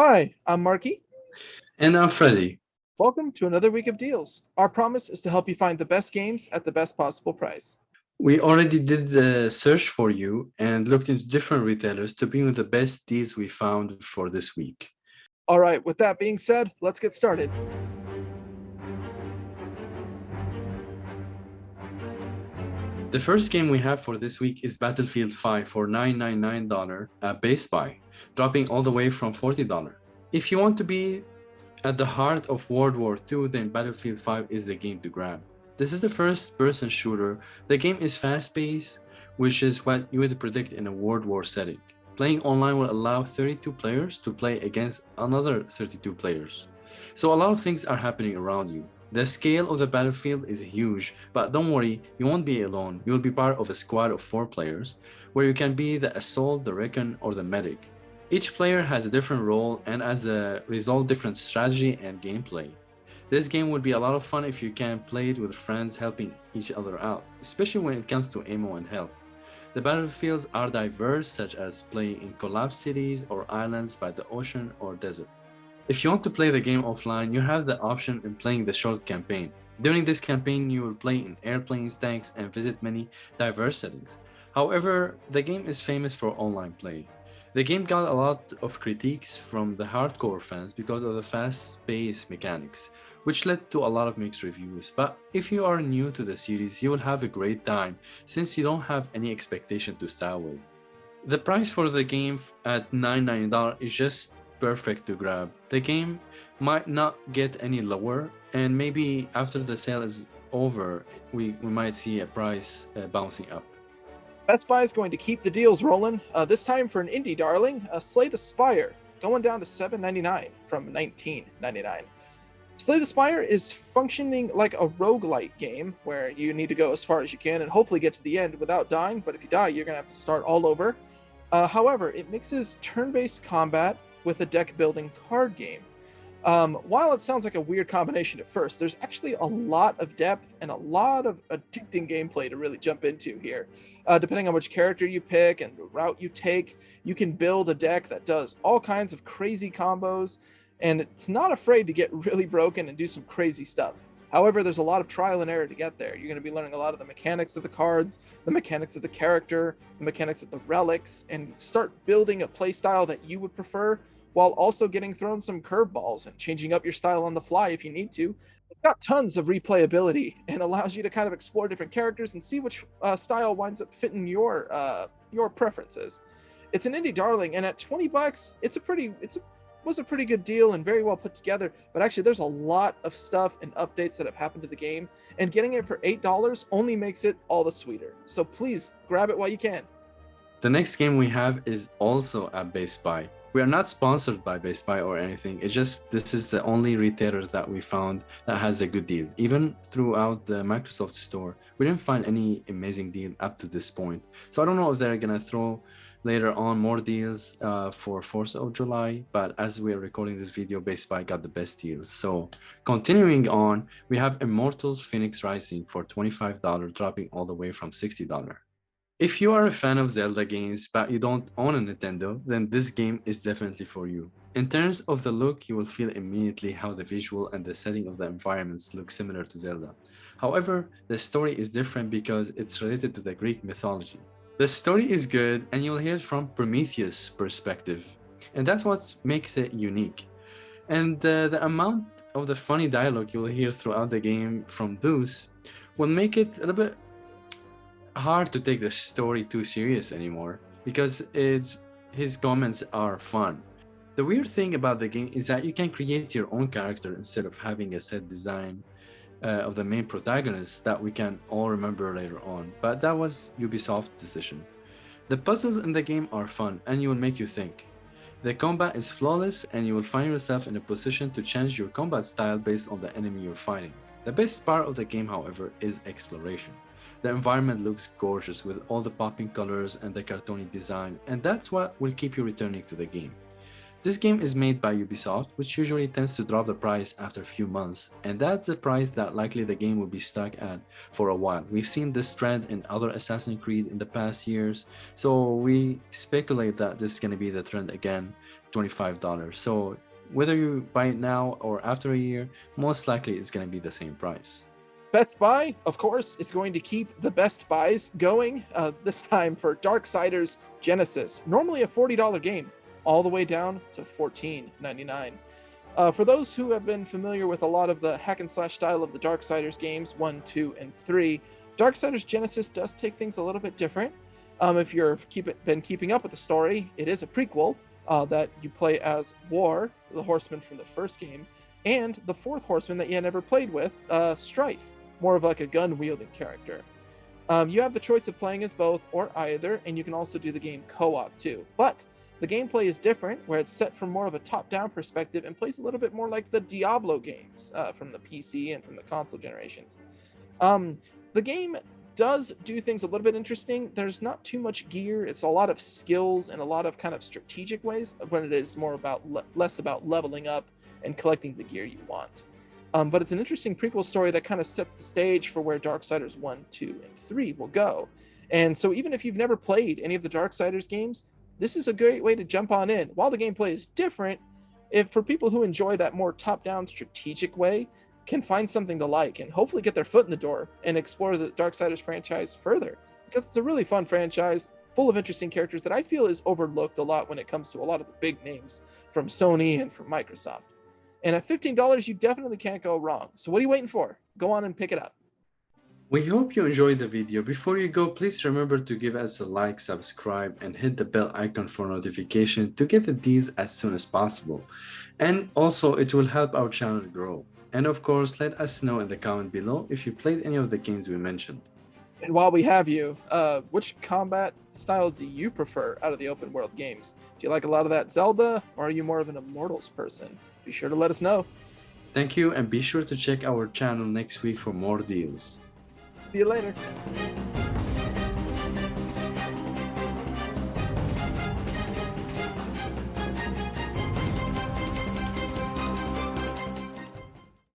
Hi, I'm Marky. And I'm Freddy. Welcome to another week of deals. Our promise is to help you find the best games at the best possible price. We already did the search for you and looked into different retailers to bring you the best deals we found for this week. All right, with that being said, let's get started. The first game we have for this week is Battlefield 5 for $999 at Basebuy, dropping all the way from $40. If you want to be at the heart of World War II, then Battlefield 5 is the game to grab. This is the first person shooter. The game is fast paced, which is what you would predict in a World War setting. Playing online will allow 32 players to play against another 32 players. So a lot of things are happening around you. The scale of the battlefield is huge, but don't worry, you won't be alone. You will be part of a squad of 4 players, where you can be the assault, the recon, or the medic. Each player has a different role and as a result different strategy and gameplay. This game would be a lot of fun if you can play it with friends helping each other out, especially when it comes to ammo and health. The battlefields are diverse, such as playing in collapsed cities or islands by the ocean or desert. If you want to play the game offline, you have the option in playing the short campaign. During this campaign, you will play in airplanes, tanks, and visit many diverse settings. However, the game is famous for online play. The game got a lot of critiques from the hardcore fans because of the fast-paced mechanics, which led to a lot of mixed reviews. But if you are new to the series, you will have a great time since you don't have any expectation to start with. The price for the game at $9.99 is just perfect to grab. The game might not get any lower, and maybe after the sale is over, we might see a price bouncing up. Best Buy is going to keep the deals rolling. This time for an indie darling, Slate Aspire, going down to $7.99 from $19.99. Slate Aspire is functioning like a roguelite game where you need to go as far as you can and hopefully get to the end without dying, but if you die, you're going to have to start all over. However, it mixes turn based combat with a deck building card game. While it sounds like a weird combination at first, there's actually a lot of depth and a lot of addicting gameplay to really jump into here. Depending on which character you pick and the route you take, you can build a deck that does all kinds of crazy combos, and it's not afraid to get really broken and do some crazy stuff. However, there's a lot of trial and error to get there. You're going to be learning a lot of the mechanics of the cards, the mechanics of the character, the mechanics of the relics, and start building a playstyle that you would prefer while also getting thrown some curveballs and changing up your style on the fly if you need to. It's got tons of replayability and allows you to kind of explore different characters and see which style winds up fitting your preferences. It's an indie darling, and at $20, was a pretty good deal and very well put together. But actually, there's a lot of stuff and updates that have happened to the game, and getting it for $8 only makes it all the sweeter. So please grab it while you can. The next game we have is also at Base Buy. We are not sponsored by Base Buy or anything. It's just this is the only retailer that we found that has a good deals. Even throughout the Microsoft store, we didn't find any amazing deal up to this point. So I don't know if they're gonna throw later on more deals for 4th of July. But as we are recording this video, Base Buy got the best deals. So continuing on, we have Immortals Phoenix Rising for $25, dropping all the way from $60. If you are a fan of Zelda games but you don't own a Nintendo, then this game is definitely for you. In terms of the look, you will feel immediately how the visual and the setting of the environments look similar to Zelda. However, the story is different because it's related to the Greek mythology. The story is good and you'll hear it from Prometheus' perspective, and that's what makes it unique. And the amount of the funny dialogue you will hear throughout the game from Zeus will make it a little bit hard to take the story too serious anymore because his comments are fun. The weird thing about the game is that you can create your own character instead of having a set design of the main protagonist that we can all remember later on, but that was Ubisoft's decision. The puzzles in the game are fun and will make you think. The combat is flawless and you will find yourself in a position to change your combat style based on the enemy you're fighting. The best part of the game, however, is exploration. The environment looks gorgeous with all the popping colors and the cartoony design, and that's what will keep you returning to the game. This game is made by Ubisoft, which usually tends to drop the price after a few months, and that's the price that likely the game will be stuck at for a while. We've seen this trend in other Assassin's Creed in the past years, so we speculate that this is going to be the trend again, $25. So whether you buy it now or after a year, most likely it's going to be the same price. Best Buy, of course, is going to keep the Best Buys going, this time for Darksiders Genesis, normally a $40 game, all the way down to $14.99. For those who have been familiar with a lot of the hack and slash style of the Darksiders games, 1, 2, and 3, Darksiders Genesis does take things a little bit different. If you've been keeping up with the story, it is a prequel that you play as War, the horseman from the first game, and the fourth horseman that you had never played with, Strife, more of like a gun-wielding character. You have the choice of playing as both or either, and you can also do the game co-op too. But the gameplay is different, where it's set from more of a top-down perspective and plays a little bit more like the Diablo games from the PC and from the console generations. The game does do things a little bit interesting. There's not too much gear. It's a lot of skills and a lot of kind of strategic ways, when it is more about less about leveling up and collecting the gear you want. But it's an interesting prequel story that kind of sets the stage for where Darksiders 1, 2, and 3 will go. And so even if you've never played any of the Darksiders games, this is a great way to jump on in. While the gameplay is different, if for people who enjoy that more top-down strategic way, can find something to like and hopefully get their foot in the door and explore the Darksiders franchise further. Because it's a really fun franchise, full of interesting characters that I feel is overlooked a lot when it comes to a lot of the big names from Sony and from Microsoft. And at $15, you definitely can't go wrong. So what are you waiting for? Go on and pick it up. We hope you enjoyed the video. Before you go, please remember to give us a like, subscribe, and hit the bell icon for notification to get the deals as soon as possible. And also, it will help our channel grow. And of course, let us know in the comment below if you played any of the games we mentioned. And while we have you, which combat style do you prefer out of the open world games? Do you like a lot of that Zelda, or are you more of an Immortals person? Be sure to let us know. Thank you, and be sure to check our channel next week for more deals. See you later.